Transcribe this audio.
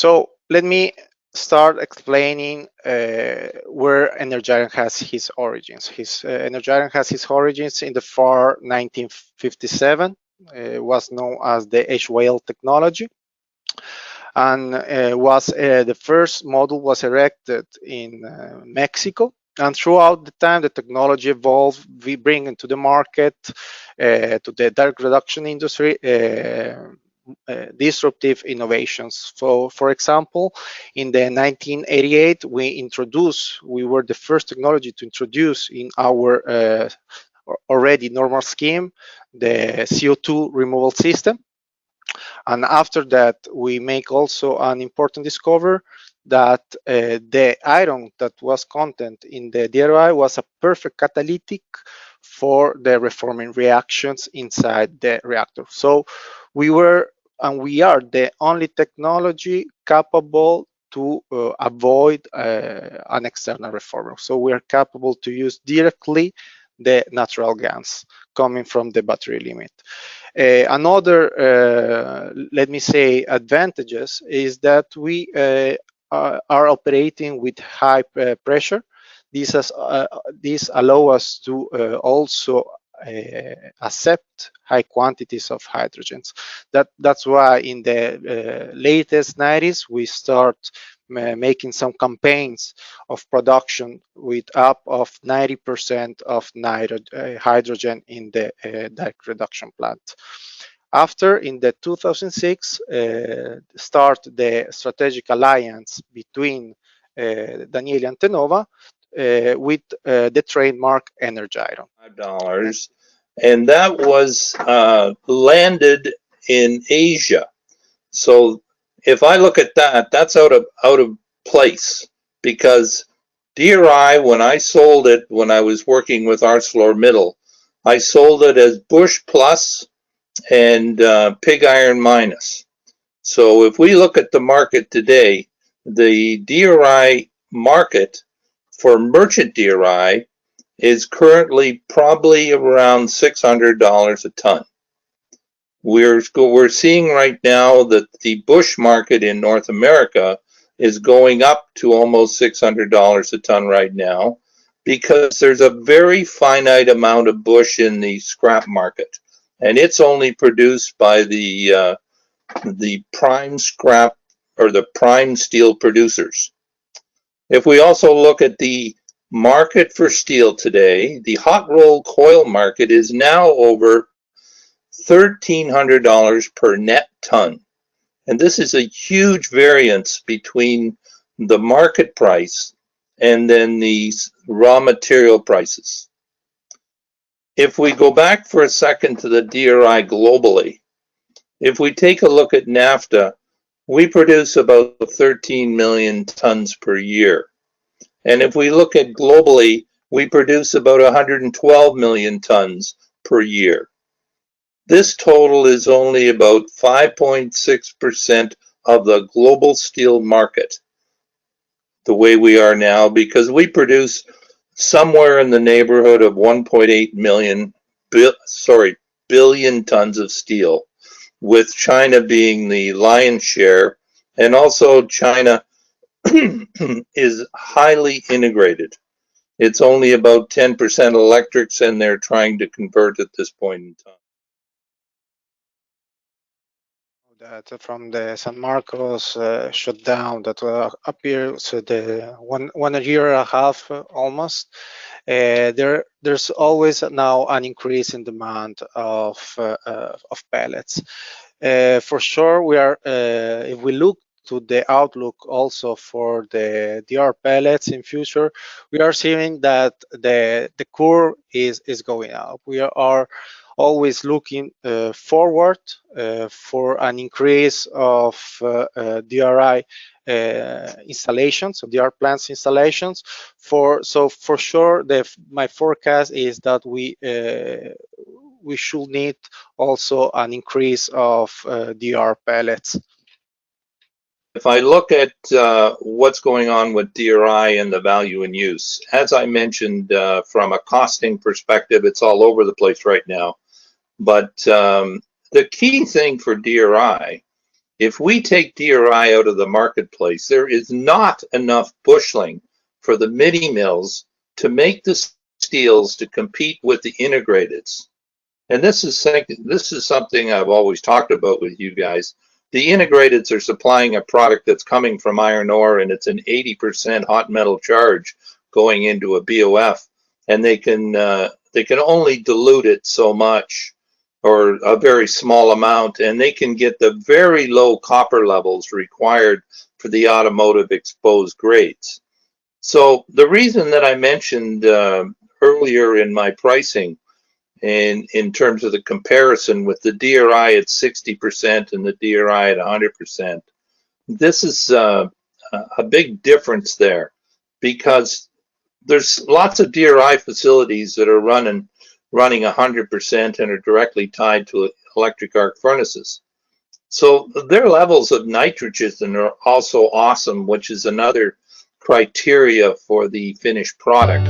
So let me start explaining where Energiron has his origins. Energiron has his origins in the far 1957. Was known as the H-Whale technology, and was the first model was erected in Mexico. And throughout the time, the technology evolved. We bring into the market to the direct reduction industry disruptive innovations. So, for example, in the 1988, we were the first technology to introduce in our already normal scheme the CO2 removal system. And after that, we make also an important discovery that the iron that was content in the DRI was a perfect catalytic for the reforming reactions inside the reactor. So we were and we are the only technology capable to avoid an external reformer. So we are capable to use directly the natural gas coming from the battery limit. Another, let me say, advantages is that we are operating with high pressure. This allow us to also accept high quantities of hydrogens. That's why in the latest 90s we start making some campaigns of production with up of 90% of hydrogen in the direct reduction plant. After, in the 2006, start the strategic alliance between Daniele and Tenova with the trademark Energiron. $5, and that was landed in Asia. So if I look at that, that's out of place, because DRI, when I sold it, when I was working with ArcelorMittal, I sold it as Bush Plus and Pig Iron Minus. So if we look at the market today, the DRI market for merchant DRI is currently probably around $600 a ton. We're seeing right now that the bush market in North America is going up to almost $600 a ton right now, because there's a very finite amount of bush in the scrap market, and it's only produced by the prime scrap or the prime steel producers. If we also look at the market for steel today, the hot rolled coil market is now over $1,300 per net ton. And this is a huge variance between the market price and then the raw material prices. If we go back for a second to the DRI globally, if we take a look at NAFTA, we produce about 13 million tons per year. And if we look at globally, we produce about 112 million tons per year. This total is only about 5.6% of the global steel market, the way we are now, because we produce somewhere in the neighborhood of 1.8 billion tons of steel, with China being the lion's share, and also China is highly integrated. It's only about 10% electrics, and they're trying to convert at this point in time. That from the San Marcos shutdown that appears the one a year and a half almost. There's always now an increase in demand of pellets. For sure, we are. If we look to the outlook also for the DR pellets in future, we are seeing that the curve is going up. We are always looking forward for an increase of DRI installations, so DR plants installations. So for sure, my forecast is that we should need also an increase of DR pellets. If I look at what's going on with DRI and the value in use, as I mentioned, from a costing perspective, it's all over the place right now. But the key thing for DRI If we take DRI out of the marketplace, there is not enough busheling for the mini mills to make the steels to compete with the integrateds. And this is something I've always talked about with you guys. The integrateds are supplying a product that's coming from iron ore, and it's an 80% hot metal charge going into a BOF, and they can only dilute it so much, or a very small amount, and they can get the very low copper levels required for the automotive exposed grades. So the reason that I mentioned earlier in my pricing, and in terms of the comparison with the DRI at 60% and the DRI at 100%, this is a big difference there, because there's lots of DRI facilities that are running 100% and are directly tied to electric arc furnaces. So their levels of nitrogen are also awesome, which is another criteria for the finished product.